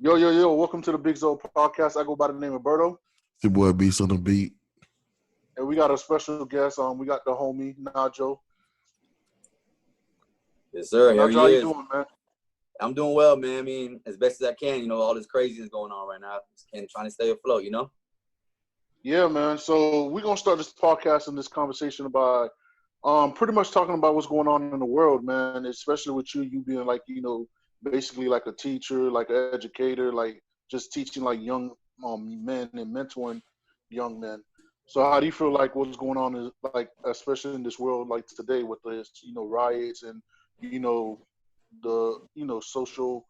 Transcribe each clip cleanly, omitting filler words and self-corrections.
Yo, welcome to the Big Zo podcast. I go by the name of Berto. It's your boy Beast on the beat. And we got a special guest. We got the homie, Najo. Yes, sir. Najo, how you doing, man? I'm doing well, man. I mean, as best as I can. You know, all this craziness going on right now. And trying to stay afloat, you know? Yeah, man. So we're going to start this podcast and this conversation by pretty much talking about what's going on in the world, man, especially with you being like, you know, basically like a teacher, like an educator, like just teaching like young men and mentoring young men. So how do you feel like what's going on is like, especially in this world like today with the, you know, riots and, you know, the, you know, social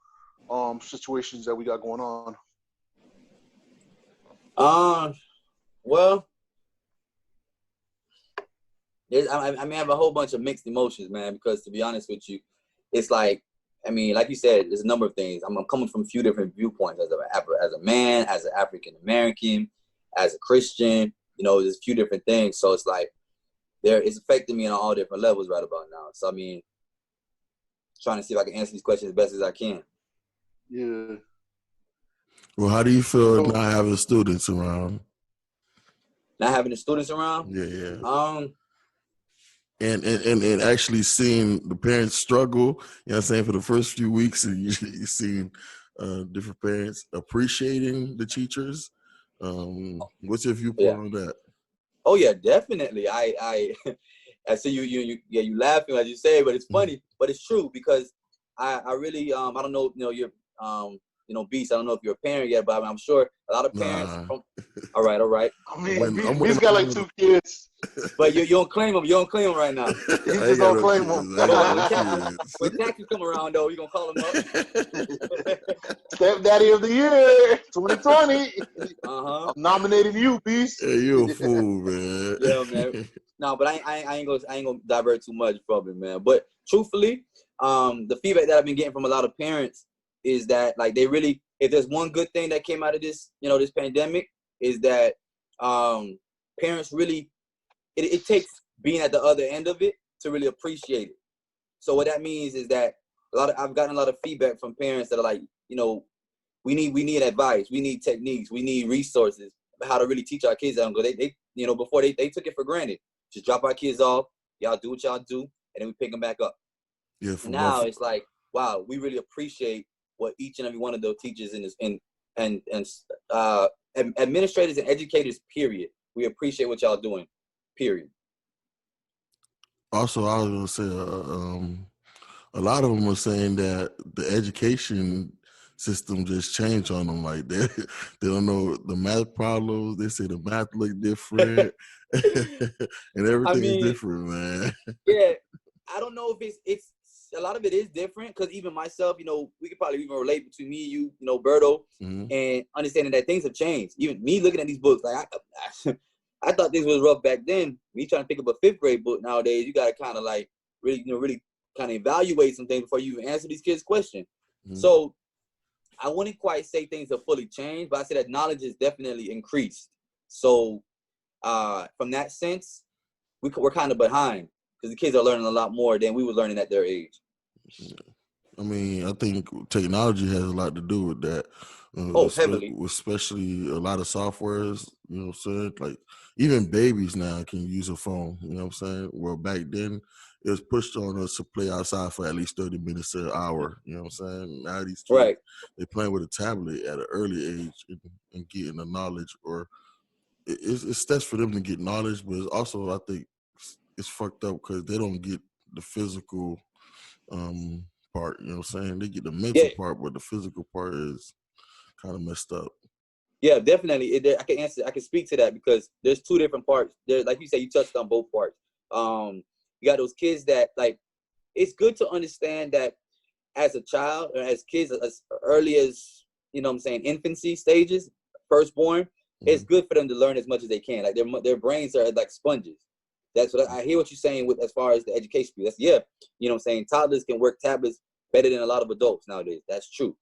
situations that we got going on? Well, I mean, I have a whole bunch of mixed emotions, man, because to be honest with you, it's like, I mean, like you said, there's a number of things. I'm coming from a few different viewpoints as a man, as an African-American, as a Christian, you know, there's a few different things. So it's like, it's affecting me on all different levels right about now. So, I mean, trying to see if I can answer these questions as best as I can. Yeah. Well, how do you feel not having students around? Not having the students around? Yeah. And actually seeing the parents struggle, you know what I'm saying, for the first few weeks, and you're seeing different parents appreciating the teachers. What's your viewpoint on that? Oh yeah, definitely. I see you laughing as you say, but it's funny, but it's true because I really I don't know, you know, you're Beast, I don't know if you're a parent yet, but I'm sure a lot of parents. All right. I mean, Beast got like 2 kids. But you don't claim them. You don't claim them right now. He just don't claim them. When taxes come around, though, you gonna call them up. Stepdaddy of the year, 2020. I'm nominating you, Beast. Hey, you a fool, man. Yeah, man. No, but I ain't gonna divert too much from it, man. But truthfully, the feedback that I've been getting from a lot of parents is that, like, they really, if there's one good thing that came out of this, you know, this pandemic, is that parents really, it takes being at the other end of it to really appreciate it. So what that means is that I've gotten a lot of feedback from parents that are like, you know, we need advice, we need techniques, we need resources, how to really teach our kids. Because they you know, before they took it for granted. Just drop our kids off, y'all do what y'all do, and then we pick them back up. Yeah. Now it's like, wow, we really appreciate what each and every one of those teachers and administrators and educators, period. We appreciate what y'all doing, period. Also, I was gonna say, a lot of them were saying that the education system just changed on them. Like they don't know the math problems. They say the math look different, and everything is different, man. Yeah, I don't know if it's a lot of it is different because even myself, you know, we could probably even relate between me, you know, Berto, and understanding that things have changed. Even me looking at these books, like I thought this was rough back then. Me trying to pick up a 5th grade book nowadays, you got to kind of like really kind of evaluate some things before you even answer these kids' questions. So I wouldn't quite say things have fully changed, but I say that knowledge is definitely increased. So from that sense, we're kind of behind because the kids are learning a lot more than we were learning at their age. I mean, I think technology has a lot to do with that. Heavily. Especially a lot of softwares, you know what I'm saying? Like, even babies now can use a phone, you know what I'm saying? Well, back then, it was pushed on us to play outside for at least 30 minutes to an hour, you know what I'm saying? Now these kids, they're playing with a tablet at an early age and getting the knowledge, or it's steps for them to get knowledge, but it's also, I think, it's fucked up because they don't get the physical part, you know what I'm saying? They get the mental part, but the physical part is kind of messed up. Yeah, definitely. I can speak to that because there's 2 different parts. There, like you said, you touched on both parts. You got those kids that, like, it's good to understand that as a child or as kids as early as, you know what I'm saying, infancy stages, firstborn, it's good for them to learn as much as they can. Like their brains are like sponges. That's what I hear what you're saying with as far as the education piece. That's, you know what I'm saying, toddlers can work tablets better than a lot of adults nowadays. That's true.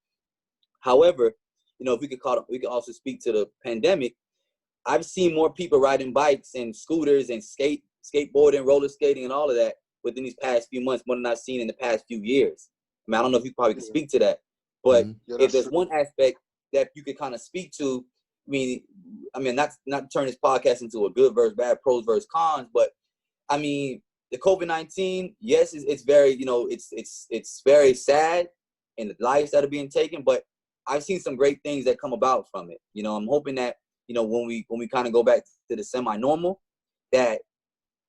However, you know, if we could also speak to the pandemic, I've seen more people riding bikes and scooters and skateboarding, roller skating, and all of that within these past few months, more than I've seen in the past few years. I mean, I don't know if you probably can speak to that, but if there's one aspect that you could kind of speak to. I mean, not turn this podcast into a good versus bad, pros versus cons, but I mean, the COVID-19, yes, it's very, it's very sad in the lives that are being taken, but I've seen some great things that come about from it. I'm hoping that, when we kind of go back to the semi-normal, that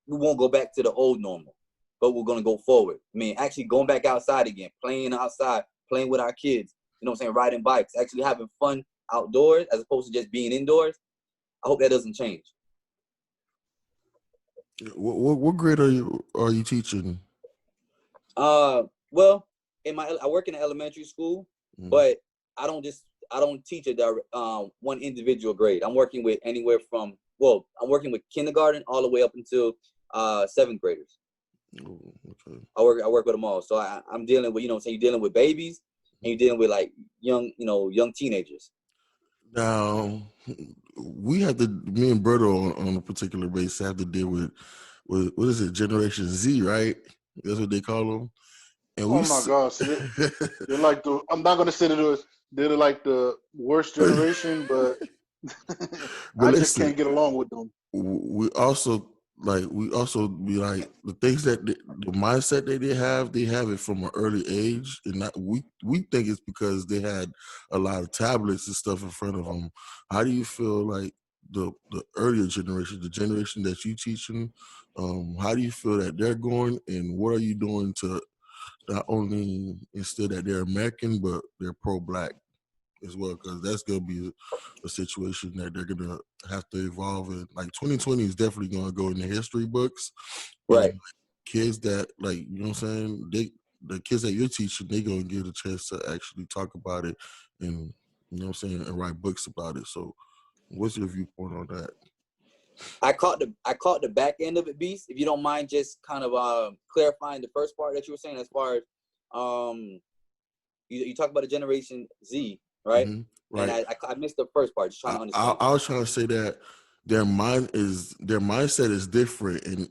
we won't go back to the old normal, but we're going to go forward. I mean, actually going back outside again, playing outside, playing with our kids, riding bikes, actually having fun outdoors as opposed to just being indoors. I hope that doesn't change. What grade are you teaching? Well, I work in an elementary school, but I don't teach one individual grade. I'm working with I'm working with kindergarten all the way up until 7th graders. Oh, okay. I work with them all. So I'm dealing with, you're dealing with babies and you're dealing with like young teenagers. Now, me and Berto on a particular basis have to deal with what is it, Generation Z, right? That's what they call them. And oh my God, so they're like I'm not gonna say they're like the worst generation, but I just can't get along with them. We also be like the things that the mindset that they have it from an early age, and we think it's because they had a lot of tablets and stuff in front of them. How do you feel like the earlier generation, the generation that you teaching, how do you feel that they're going, and what are you doing to not only instill that they're American, but they're pro-Black as well? Because that's going to be a situation that they're going to have to evolve in. Like 2020 is definitely going to go in the history books. Right. And kids that, like, you know what I'm saying? The kids that you're teaching, they're going to get a chance to actually talk about it and, you know what I'm saying, and write books about it. So what's your viewpoint on that? I caught the back end of it, Beast. If you don't mind just kind of clarifying the first part that you were saying as far as you talk about the Generation Z, right? Mm-hmm. Right. And I missed the first part. Just trying to understand. I was trying to say that their mindset is different, and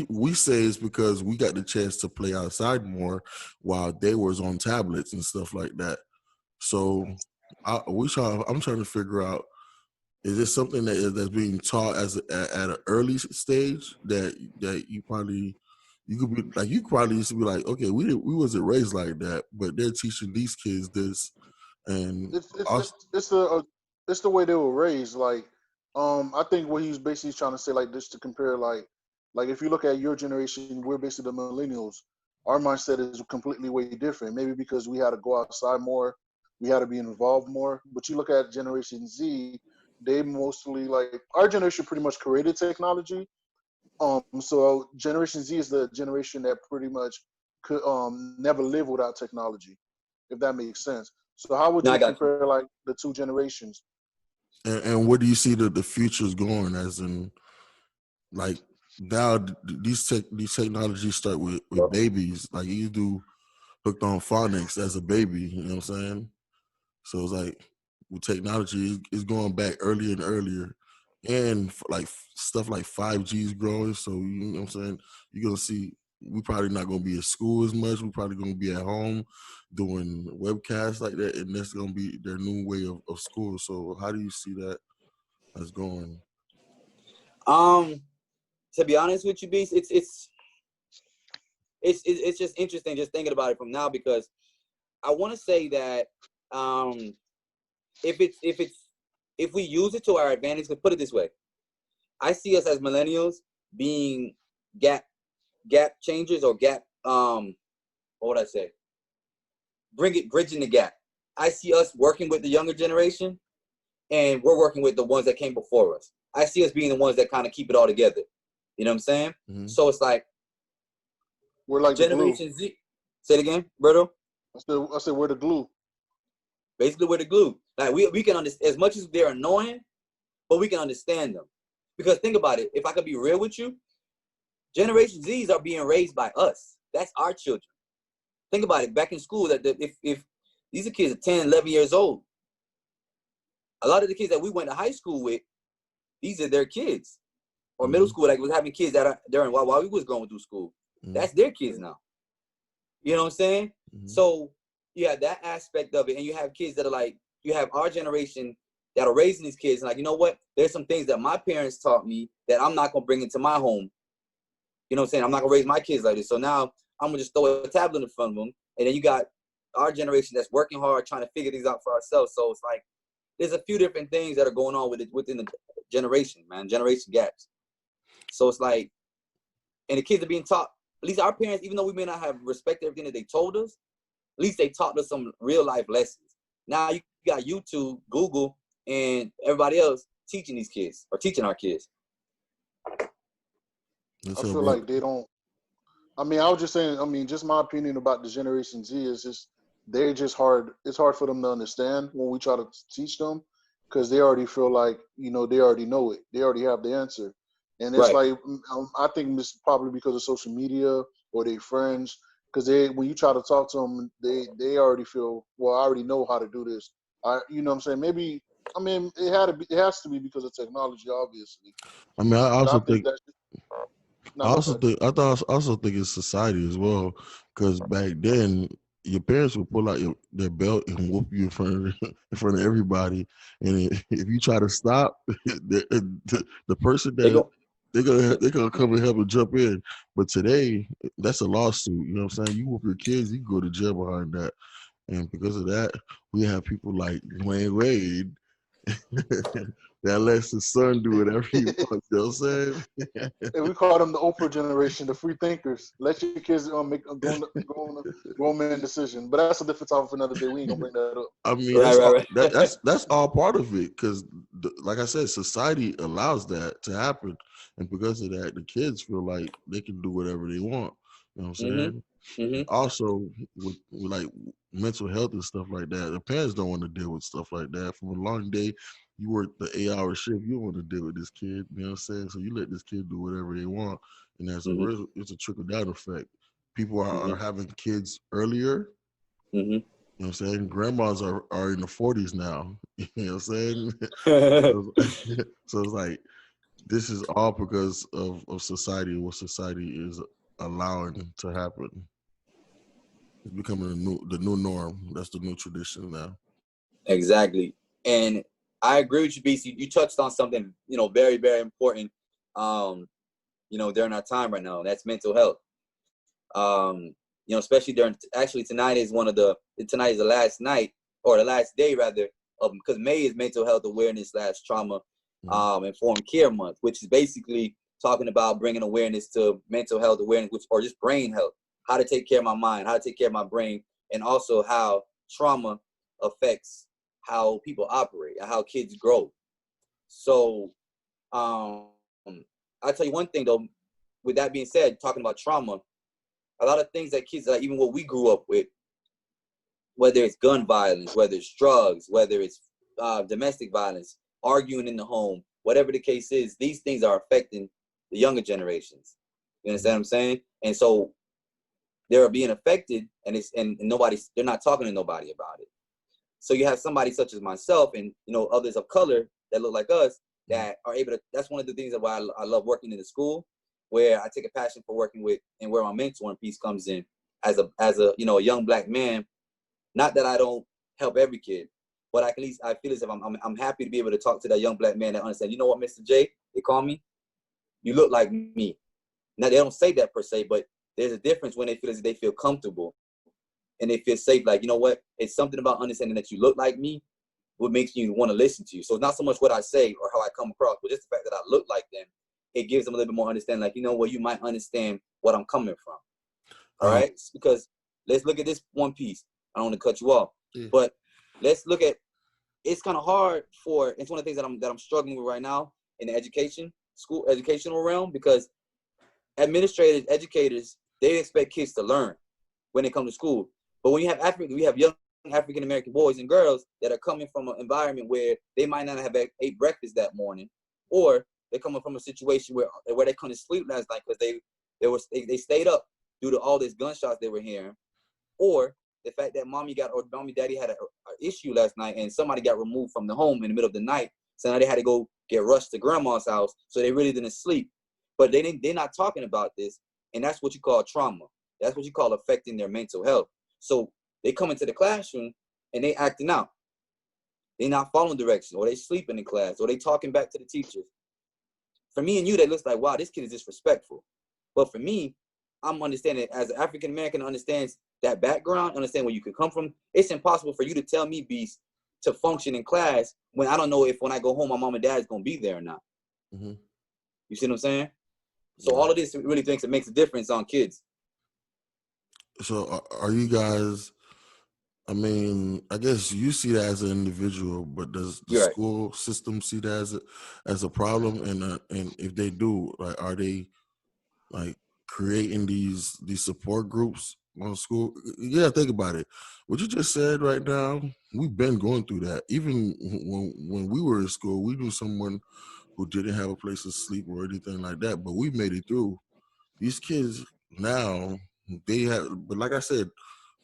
we say it's because we got the chance to play outside more while they was on tablets and stuff like that. So I'm trying to figure out, is this something that's being taught at an early stage that you probably used to be like, okay, we wasn't raised like that, but they're teaching these kids this, and it's the way they were raised. Like, I think what he's basically trying to say, like, this to compare, like if you look at your generation, we're basically the millennials. Our mindset is completely way different. Maybe because we had to go outside more, we had to be involved more. But you look at Generation Z, they mostly, like, our generation pretty much created technology. So Generation Z is the generation that pretty much could never live without technology, if that makes sense. So how would you compare like the two generations? And where do you see the future's going? As in, like, now these technologies start with babies. Like, you do hooked on phonics as a baby. You know what I'm saying? So it's like with technology, it's going back earlier and earlier, and like stuff like 5G is growing. So you know what I'm saying? You're gonna see. We probably not gonna be at school as much. We're probably gonna be at home doing webcasts like that, and that's gonna be their new way of school. So how do you see that as going? To be honest with you, Beast, it's just interesting just thinking about it from now, because I want to say that if we use it to our advantage, let's put it this way. I see us as millennials being gap changers, or what would I say? Bridging the gap. I see us working with the younger generation, and we're working with the ones that came before us. I see us being the ones that kind of keep it all together. You know what I'm saying? Mm-hmm. So it's like we're like Generation Z. Say it again, Berto. I said we're the glue. Basically, we're the glue. Like we can understand, as much as they're annoying, but we can understand them. Because think about it. If I could be real with you, Generation Zs are being raised by us. That's our children. Think about it. Back in school, that if these are kids are 10, 11 years old, a lot of the kids that we went to high school with, these are their kids. Or middle school, like was having kids that are during while we was going through school. That's their kids now. You know what I'm saying? Mm-hmm. So you have that aspect of it, and you have kids that are like you have our generation that are raising these kids, and like, you know what? There's some things that my parents taught me that I'm not gonna bring into my home. You know what I'm saying? I'm not gonna raise my kids like this. So now I'm gonna just throw a tablet in front of them, and then you got our generation that's working hard, trying to figure things out for ourselves. So it's like there's a few different things that are going on within the generation, man, generation gaps. So it's like, and the kids are being taught. At least our parents, even though we may not have respected everything that they told us, at least they taught us some real life lessons. Now you got YouTube, Google, and everybody else teaching these kids or teaching our kids. I feel like they don't. I mean, I was just saying. I mean, just my opinion about the Generation Z is just they're just hard. It's hard for them to understand when we try to teach them because they already feel like they already know it. They already have the answer, and it's Right. like I think it's probably because of social media or their friends. Because when you try to talk to them, they already feel, well, I already know how to do this. You know what I'm saying? Maybe, I mean, it has to be because of technology, obviously. I mean, I But I also think think that's I not my also bad. think I thought also think it's society as well, because back then your parents would pull out their belt and whoop you in front of everybody, and if you try to stop, the person They that go. they're gonna come and help and jump in. But today, that's a lawsuit. You know what I'm saying? You whoop your kids, you go to jail behind that. And because of that, we have people like Dwayne Wade that lets his son do whatever he wants. You know what I'm saying? And we call them the Oprah generation, the free thinkers. Let your kids make a grown man decision. But that's a different topic for another day. We ain't gonna bring that up. I mean, Right, that's all, right, right. that's all part of it because, like I said, society allows that to happen, and because of that, the kids feel like they can do whatever they want. You know what I'm Mhm. saying? Mhm. Also, with like mental health and stuff like that, the parents don't want to deal with stuff like that. From a long day, you work the 8-hour shift, you don't want to deal with this kid. You know what I'm saying? So you let this kid do whatever they want, and Mhm. it's a trickle down effect. People are Mhm. having kids earlier. Mhm. You know what I'm saying? Grandmas are in the 40s now. You know what I'm saying? So, so it's like this is all because of society, what society is allowing to happen. It's becoming the new norm. That's the new tradition now. Exactly. And I agree with you, BC. You touched on something, very, very important, during our time right now. And that's mental health. Especially actually tonight is the last night, or the last day rather, because May is Mental Health Awareness / Trauma Informed Care Month, which is basically talking about bringing awareness to mental health awareness, or just brain health, how to take care of my mind, how to take care of my brain, and also how trauma affects how people operate and how kids grow. So um, I'll tell you one thing though, with that being said, talking about trauma, a lot of things that kids, like even what we grew up with, whether it's gun violence, whether it's drugs, whether it's domestic violence, arguing in the home, whatever the case is, these things are affecting the younger generations. You understand what I'm saying? And so they're being affected, and they're not talking to nobody about it. So you have somebody such as myself and others of color that look like us that are able to. That's one of the things that why I love working in the school, where I take a passion for working with, and where my mentoring piece comes in as a young black man. Not that I don't help every kid, but I feel as if I'm happy to be able to talk to that young black man that understand. You know what, Mr. J, they call me. You look like me. Now they don't say that per se, but there's a difference when they feel as if they feel comfortable and they feel safe. Like, you know what? It's something about understanding that you look like me, what makes you want to listen to you. So it's not so much what I say or how I come across, but just the fact that I look like them. It gives them a little bit more understanding. Like, you might understand what I'm coming from. All Um, right, because let's look at this one piece. I don't want to cut you off, yeah. but let's look at. It's kind of hard it's one of the things that I'm struggling with right now in the educational realm, because administrators, educators, they expect kids to learn when they come to school. But when we have young African American boys and girls that are coming from an environment where they might not have ate breakfast that morning, or they're coming from a situation where they couldn't sleep last night because they stayed up due to all these gunshots they were hearing, or the fact that mommy daddy had an issue last night and somebody got removed from the home in the middle of the night, so now they had to go get rushed to grandma's house, so they really didn't sleep. But they're not talking about this, and that's what you call trauma. That's what you call affecting their mental health. So they come into the classroom and they acting out. They're not following directions, or they sleeping in class, or they talking back to the teachers. For me and you, that looks like, wow, this kid is disrespectful. But for me, I'm understanding as an African American understands that background, understand where you could come from. It's impossible for you to tell me, Beast, to function in class when I don't know if when I go home, my mom and dad is going to be there or not. Mm-hmm. You see what I'm saying? So all of this really thinks it makes a difference on kids. So are you guys, I mean, I guess you see that as an individual, but does the You're right. school system see that as a problem? And if they do, like, are they like creating these support groups on school? Yeah, think about it. What you just said right now, we've been going through that. Even when we were in school, we knew someone who didn't have a place to sleep or anything like that, but we made it through. These kids now, they have, but like I said,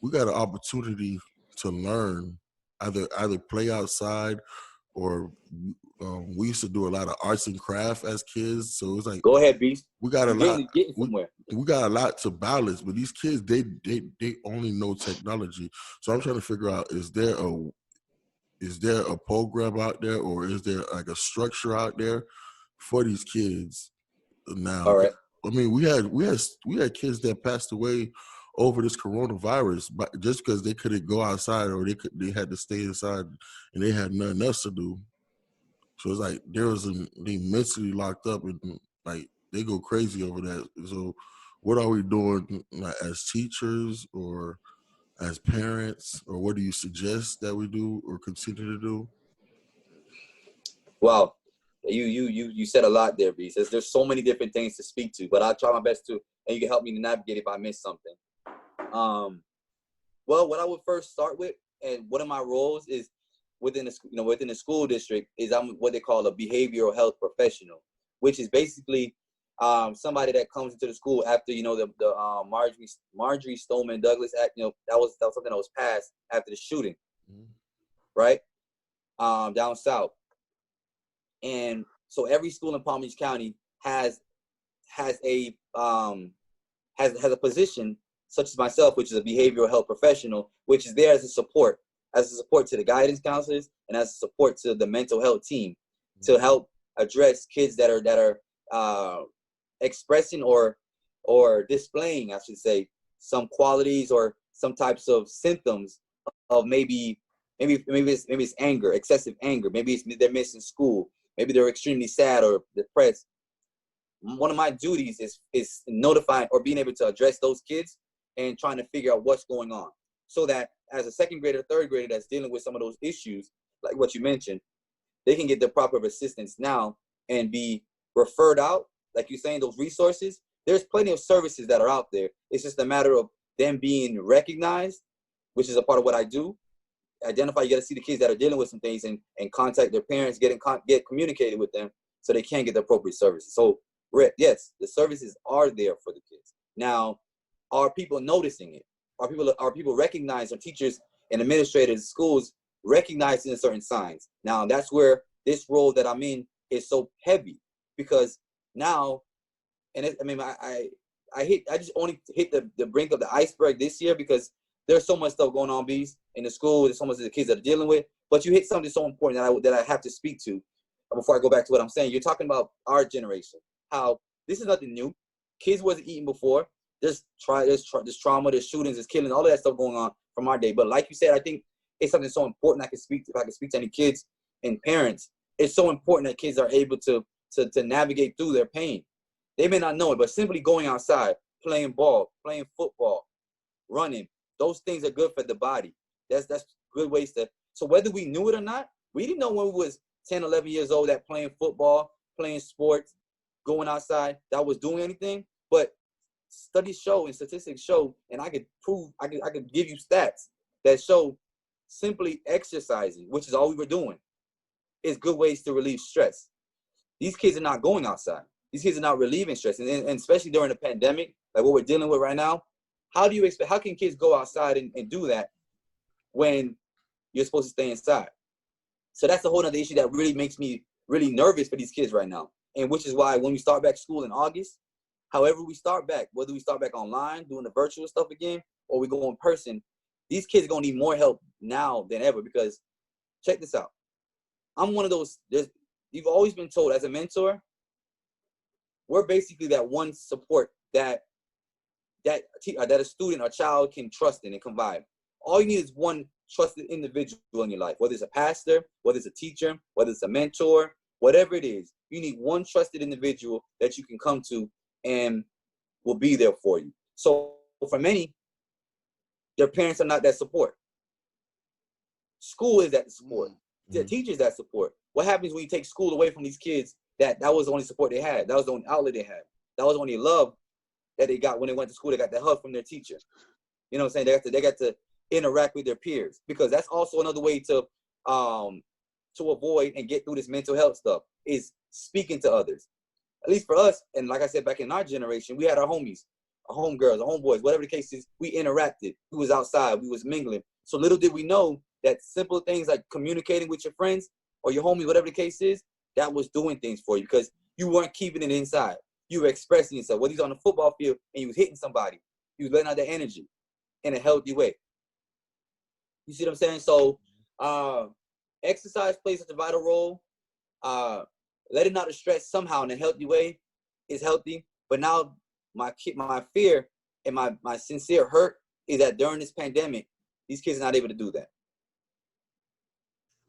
we got an opportunity to learn, either play outside or we used to do a lot of arts and craft as kids. So it's like, go ahead, Beast. We got a You're lot. getting somewhere. We got a lot to balance, but these kids, they only know technology. So I'm trying to figure out: is there a program out there, or is there like a structure out there for these kids now? All right. I mean, we had kids that passed away over this coronavirus, but just because they couldn't go outside or they had to stay inside and they had nothing else to do. So it's like they mentally locked up and like they go crazy over that. So what are we doing, like, as teachers or as parents, or what do you suggest that we do or continue to do? Wow. You said a lot there, Beast. There's so many different things to speak to, but I'll try my best to, and you can help me to navigate if I miss something. Well, what I would first start with, and one of my roles is within the school district, is I'm what they call a behavioral health professional, which is basically somebody that comes into the school after the Marjorie Stoneman Douglas Act. That was something that was passed after the shooting, right? Down south. And so every school in Palm Beach County has a position such as myself, which is a behavioral health professional, which is there as a support to the guidance counselors and as a support to the mental health team to help address kids that are expressing or displaying, I should say, some qualities or some types of symptoms of maybe it's anger, excessive anger. Maybe they're missing school. Maybe they're extremely sad or depressed. One of my duties is notifying or being able to address those kids and trying to figure out what's going on, so that as a second grader, third grader that's dealing with some of those issues, like what you mentioned, they can get the proper assistance now and be referred out. Like you're saying, those resources, there's plenty of services that are out there. It's just a matter of them being recognized, which is a part of what I do. Identify, you got to see the kids that are dealing with some things and contact their parents, get communicated with them so they can get the appropriate services. So, yes, the services are there for the kids. Now, are people noticing it? Are people recognizing, or teachers and administrators, schools recognizing certain signs? Now, that's where this role that I'm in is so heavy, because now, and I just only hit the brink of the iceberg this year because there's so much stuff going on, Beast, in the school. There's so much of the kids that are dealing with. But you hit something so important that I have to speak to before I go back to what I'm saying. You're talking about our generation, how this is nothing new. Kids wasn't eating before. There's trauma, there's shootings, there's killing, all of that stuff going on from our day. But like you said, I think it's something so important. If I can speak to any kids and parents, it's so important that kids are able to navigate through their pain. They may not know it, but simply going outside, playing ball, playing football, running, those things are good for the body. That's good ways to. So whether we knew it or not, we didn't know when we was 10, 11 years old that playing football, playing sports, going outside, that was doing anything. But studies show and statistics show, and I could give you stats that show simply exercising, which is all we were doing, is good ways to relieve stress. These kids are not going outside. These kids are not relieving stress. And especially during the pandemic, like what we're dealing with right now, how can kids go outside and do that when you're supposed to stay inside? So that's a whole other issue that really makes me really nervous for these kids right now. And which is why when we start back school in August, however we start back, whether we start back online, doing the virtual stuff again, or we go in person, these kids are going to need more help now than ever, because check this out. I'm one of those. You've always been told as a mentor, we're basically that one support that a student or child can trust in and confide. All you need is one trusted individual in your life, whether it's a pastor, whether it's a teacher, whether it's a mentor, whatever it is. You need one trusted individual that you can come to and will be there for you. So for many, their parents are not that support. School is that support. Their teachers that support. What happens when you take school away from these kids? That was the only support they had. That was the only outlet they had. That was the only love that they got when they went to school. They got that hug from their teacher. You know what I'm saying? They got to interact with their peers, because that's also another way to avoid and get through this mental health stuff, is speaking to others. At least for us, and like I said, back in our generation, we had our homies, our homegirls, our homeboys, whatever the case is, we interacted. We was outside, we was mingling. So little did we know that simple things like communicating with your friends or your homies, whatever the case is, that was doing things for you, because you weren't keeping it inside. You were expressing yourself. Whether you're on the football field and you was hitting somebody, you was letting out that energy in a healthy way. You see what I'm saying? So exercise plays such a vital role. Letting out the stress somehow in a healthy way is healthy. But now my fear and my sincere hurt is that during this pandemic, these kids are not able to do that.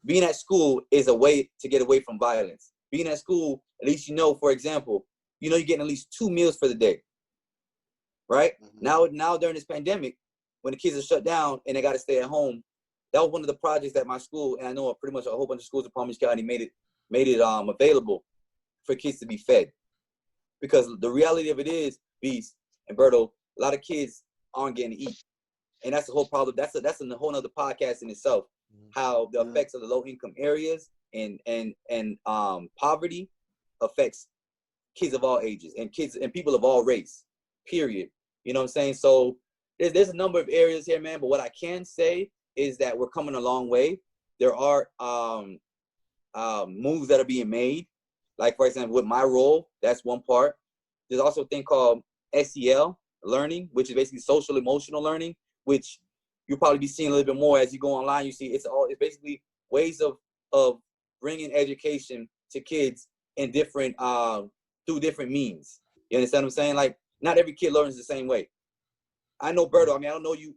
Being at school is a way to get away from violence. Being at school, at least for example, you're getting at least 2 meals for the day, right? Mm-hmm. Now during this pandemic, when the kids are shut down and they got to stay at home, that was one of the projects that my school, and I know pretty much a whole bunch of schools in Palm Beach County made it available for kids to be fed. Because the reality of it is, Beast and Berto, a lot of kids aren't getting to eat. And that's the whole problem. That's a whole other podcast in itself, how the effects of the low income areas and poverty affects kids of all ages and kids and people of all race, period. You know what I'm saying? So there's a number of areas here, man. But what I can say is that we're coming a long way. There are moves that are being made. Like, for example, with my role, that's one part. There's also a thing called SEL learning, which is basically social emotional learning, which you'll probably be seeing a little bit more as you go online. You see it's basically ways of bringing education to kids in different through different means. You understand what I'm saying? Like, not every kid learns the same way. I know Berto. I mean, I don't know you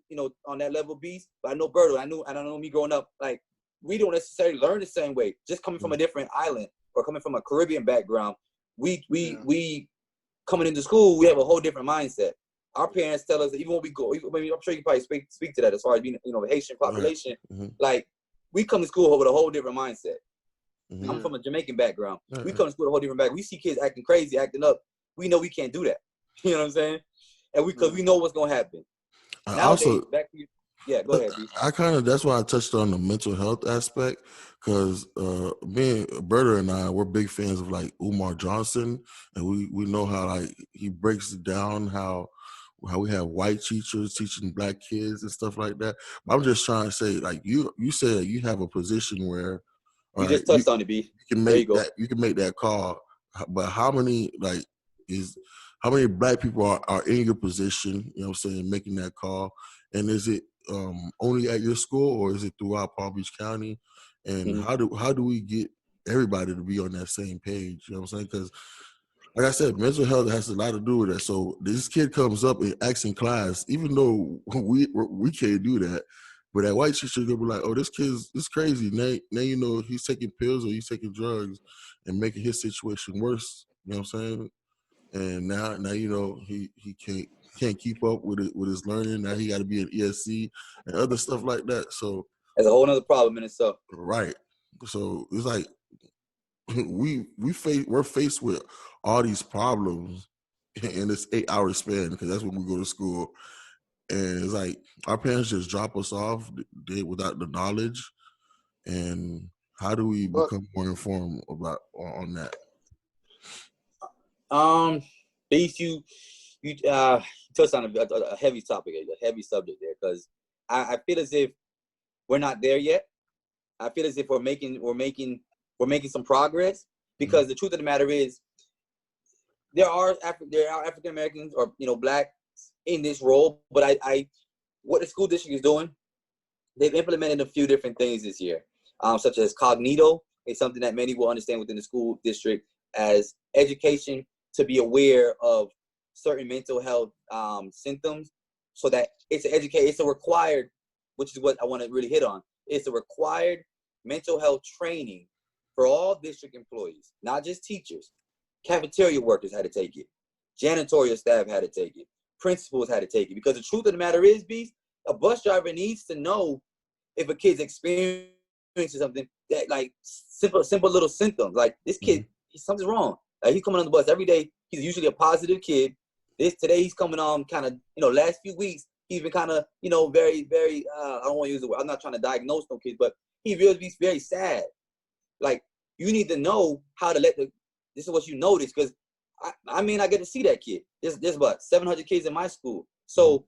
on that level, Beast, but I know Berto. I don't know me growing up. Like, we don't necessarily learn the same way. Just coming from a different island or coming from a Caribbean background, we coming into school, we have a whole different mindset. Our parents tell us that even when we go, I'm sure you probably speak to that as far as being, the Haitian population. Mm-hmm. Like, we come to school with a whole different mindset. Mm-hmm. I'm from a Jamaican background. Mm-hmm. We come to school with a whole different background. We see kids acting crazy, acting up. We know we can't do that. You know what I'm saying? And because we know what's gonna happen. Nowadays, back to you. Yeah, go ahead, B. That's why I touched on the mental health aspect, because me and Berta and I, we're big fans of like Umar Johnson, and we know how like he breaks it down, how we have white teachers teaching black kids and stuff like that. But I'm just trying to say, like, you said you have a position where you just touched on it, B. You can make that. You can make that call, but how many black people are in your position? You know what I'm saying, making that call, and is it only at your school or is it throughout Palm Beach County? And how do we get everybody to be on that same page? You know what I'm saying? Because like I said, mental health has a lot to do with that. So this kid comes up and acts in class, even though we can't do that. But that white teacher will be like, "Oh, this kid's crazy." Now he's taking pills or he's taking drugs and making his situation worse. You know what I'm saying? And now he can't keep up with his learning. Now he got to be an ESC and other stuff like that. So that's a whole other problem in itself. Right. So it's like we're faced with all these problems in this 8-hour span, because that's when we go to school. And it's like our parents just drop us off without the knowledge. And how do we become more informed on that? Beast, you touched on a heavy topic, a heavy subject there, because I feel as if we're not there yet. I feel as if we're making some progress, because the truth of the matter is there are African Americans or black in this role, but I what the school district is doing, they've implemented a few different things this year, such as Cognito, It's something that many will understand within the school district as education to be aware of certain mental health symptoms, so that it's a required, which is what I want to really hit on. It's a required mental health training for all district employees, not just teachers. Cafeteria workers had to take it. Janitorial staff had to take it. Principals had to take it. Because the truth of the matter is, Beast, a bus driver needs to know if a kid's experiencing something that, like, simple little symptoms. Like, this kid, something's wrong. Like, he's coming on the bus every day. He's usually a positive kid. Today he's coming on kind of, last few weeks, he's been kind of, very, very, I don't want to use the word. I'm not trying to diagnose no kids, but he really be very sad. Like, you need to know how to this is what you notice, because I mean, I get to see that kid. There's about 700 kids in my school. So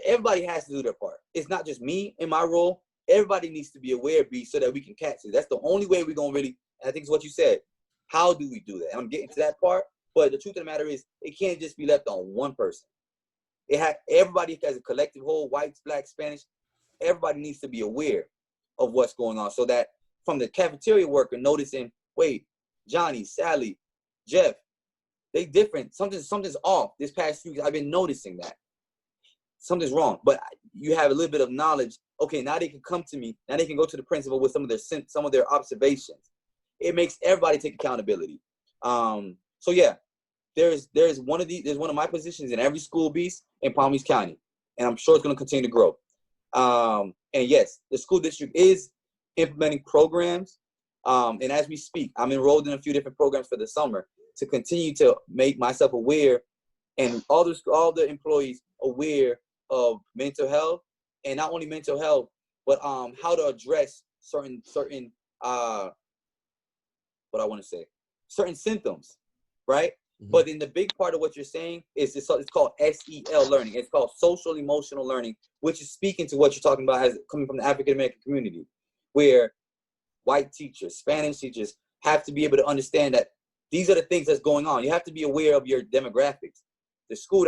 everybody has to do their part. It's not just me in my role. Everybody needs to be aware, B, so that we can catch it. That's the only way we're going to really, and I think it's what you said. How do we do that? And I'm getting to that part. But the truth of the matter is, it can't just be left on one person. Everybody as a collective whole, whites, blacks, Spanish, everybody needs to be aware of what's going on, so that from the cafeteria worker noticing, wait, Johnny, Sally, Jeff, they different. Something's off. This past few weeks, I've been noticing that. Something's wrong. But you have a little bit of knowledge. Okay, now they can come to me. Now they can go to the principal with some of their observations. It makes everybody take accountability. So yeah, there's one of my positions in every school, Beast, in Palm Beach County, and I'm sure it's going to continue to grow. And yes, the school district is implementing programs. And as we speak, I'm enrolled in a few different programs for the summer to continue to make myself aware, and all the employees aware of mental health, and not only mental health, but how to address certain certain symptoms, right? Mm-hmm. But in the big part of what you're saying is it's called SEL learning. It's called social emotional learning, which is speaking to what you're talking about as coming from the African American community, where white teachers, Spanish teachers have to be able to understand that these are the things that's going on. You have to be aware of your demographics, the school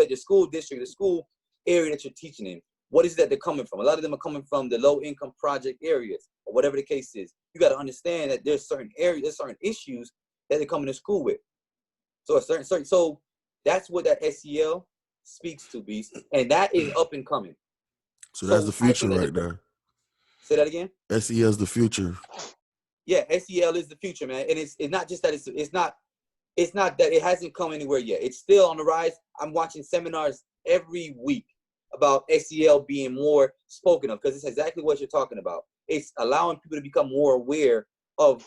district, the school area that you're teaching in. What is it that they're coming from? A lot of them are coming from the low income project areas, or whatever the case is. You got to understand that there's certain areas, there's certain issues that they're coming to school with. So so that's what that SEL speaks to, Beast, and that is up and coming. So that's the future right there. Say that again. SEL is the future. Yeah, SEL is the future, man. And it's not just that it's not that it hasn't come anywhere yet. It's still on the rise. I'm watching seminars every week about SEL being more spoken of, because it's exactly what you're talking about. It's allowing people to become more aware of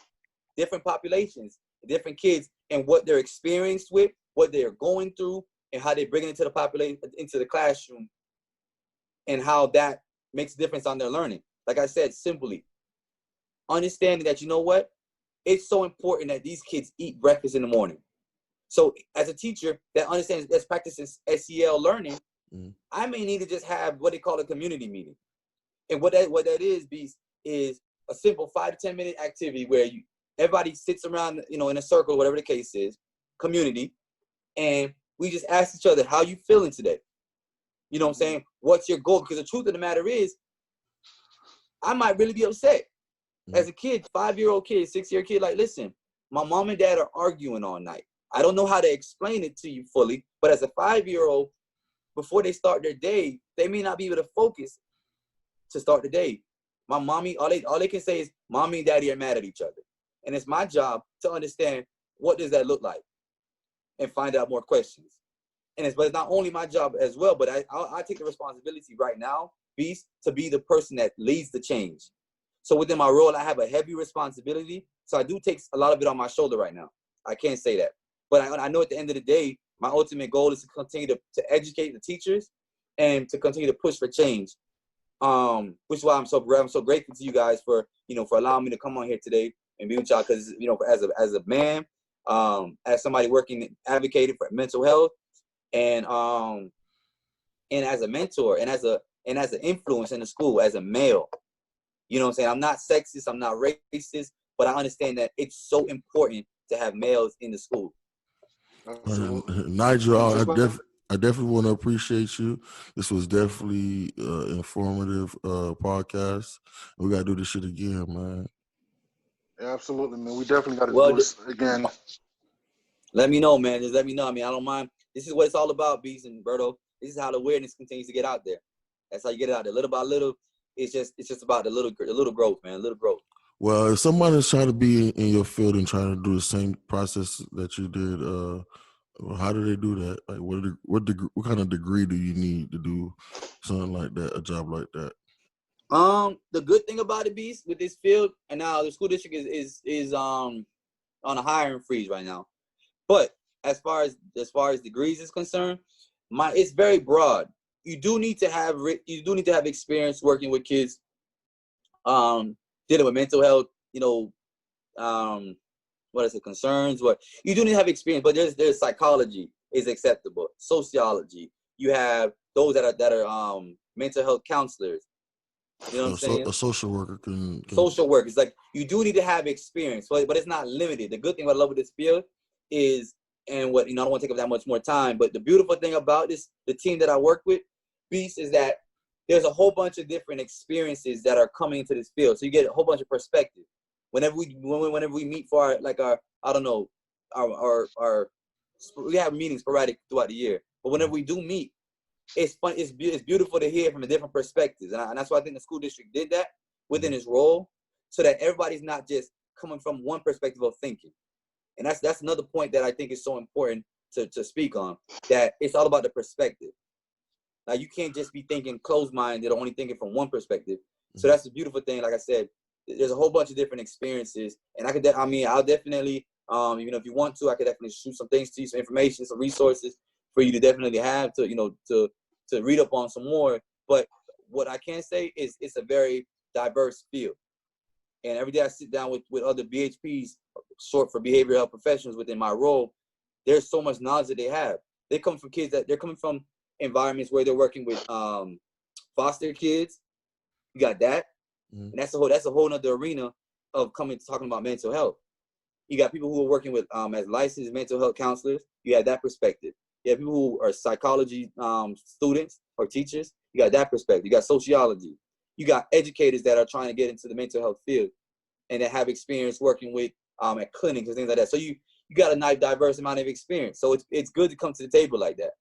different populations, different kids, and what they're experienced with, what they're going through, and how they bring it into the population, into the classroom, and how that makes a difference on their learning. Like I said, simply understanding that, you know what, it's so important that these kids eat breakfast in the morning. So as a teacher that understands, that's practicing SEL learning, I may need to just have what they call a community meeting. And what that is, Beast, is a simple 5 to 10 minute activity where everybody sits around, in a circle, whatever the case is, community, and we just ask each other, how you feeling today? You know what I'm saying? What's your goal? Because the truth of the matter is, I might really be upset. As a kid, 5-year-old kid, 6-year kid, like, listen, my mom and dad are arguing all night. I don't know how to explain it to you fully, but as a 5-year-old, before they start their day, they may not be able to focus to start the day. My mommy, all they can say is, mommy and daddy are mad at each other. And it's my job to understand, what does that look like, and find out more questions. But it's not only my job as well, but I take the responsibility right now, Beast, to be the person that leads the change. So within my role, I have a heavy responsibility. So I do take a lot of it on my shoulder right now. I can't say that. But I know at the end of the day, my ultimate goal is to continue to educate the teachers and to continue to push for change. Which is why I'm so grateful to you guys for allowing me to come on here today and be with y'all. Because, as a man, as somebody advocating for mental health, and as a mentor, and as an influence in the school, as a male. You know what I'm saying? I'm not sexist, I'm not racist, but I understand that it's so important to have males in the school. Nigel, I definitely want to appreciate you. This was definitely informative podcast. We got to do this shit again, man. Absolutely, man. We definitely got to Well, do this again. let me know, man. Just let me know. I mean, I don't mind. This is what it's all about, Beast and Berto. This is how the awareness continues to get out there. That's how you get it out there, little by little. It's just about the little growth, man. Little growth. Well, if somebody's trying to be in your field and trying to do the same process that you did, how do they do that? Like, what kind of degree do you need to do something like that, a job like that? The good thing about it, Beast, with this field, and now the school district is on a hiring freeze right now. But as far as degrees is concerned, it's very broad. You do need to have experience working with kids, dealing with mental health, what is it, concerns. What you do need to have experience, but there's psychology is acceptable, sociology. You have those that are mental health counselors. You know what I'm saying? A social worker can social workers. Like, you do need to have experience, but it's not limited. The good thing what I love with this field is, and what I don't want to take up that much more time, but the beautiful thing about the team that I work with, Beast, is that there's a whole bunch of different experiences that are coming into this field. So you get a whole bunch of perspective. Whenever we meet for we have meetings sporadic throughout the year, but whenever we do meet, it's fun. It's beautiful to hear from a different perspectives, and that's why I think the school district did that within its role, so that everybody's not just coming from one perspective of thinking. And that's another point that I think is so important to speak on. That it's all about the perspective. Now, you can't just be thinking closed-minded or only thinking from one perspective. So that's the beautiful thing. Like I said, there's a whole bunch of different experiences, and I'll definitely, even if you want to, I could definitely shoot some things to you, some information, some resources for you to definitely have to read up on some more. But what I can say is it's a very diverse field. And every day I sit down with other BHPs, short for behavioral health professionals within my role, there's so much knowledge that they have. They come from they're coming from environments where they're working with foster kids. You got that. And that's a whole nother arena of talking about mental health. You got people who are working with as licensed mental health counselors. You have that perspective. You have people who are psychology students or teachers. You got that perspective. You got sociology. You got educators that are trying to get into the mental health field and that have experience working with at clinics and things like that. So you got a nice diverse amount of experience. So it's good to come to the table like that.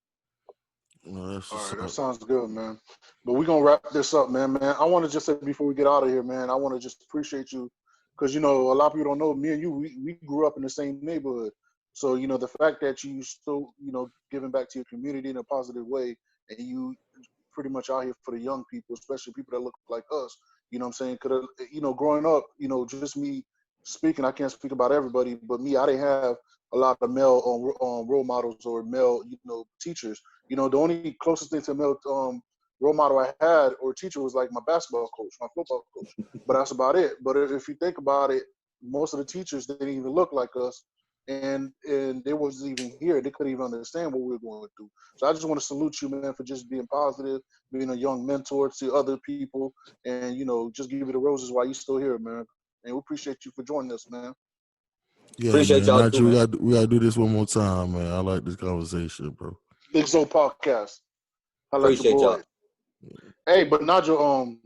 All right, that sounds good, man. But we're going to wrap this up, man. I want to just say before we get out of here, man, I want to just appreciate you because, a lot of people don't know, me and you, we grew up in the same neighborhood. So, the fact that you still, giving back to your community in a positive way, and you pretty much out here for the young people, especially people that look like us, you know what I'm saying? Because, growing up, just me speaking, I can't speak about everybody, but me, I didn't have a lot of male role models or male, teachers. The only closest thing to a male role model I had or teacher was like my basketball coach, my football coach. But that's about it. But if you think about it, most of the teachers, they didn't even look like us. And they wasn't even here. They couldn't even understand what we were going through. So I just want to salute you, man, for just being positive, being a young mentor to other people, and, just give you the roses while you're still here, man. And we appreciate you for joining us, man. Yeah, appreciate man. y'all too, man. We gotta do this one more time, man. I like this conversation, bro. Big Zo Podcast. I like Appreciate your boy. y'all. Hey, but Nigel,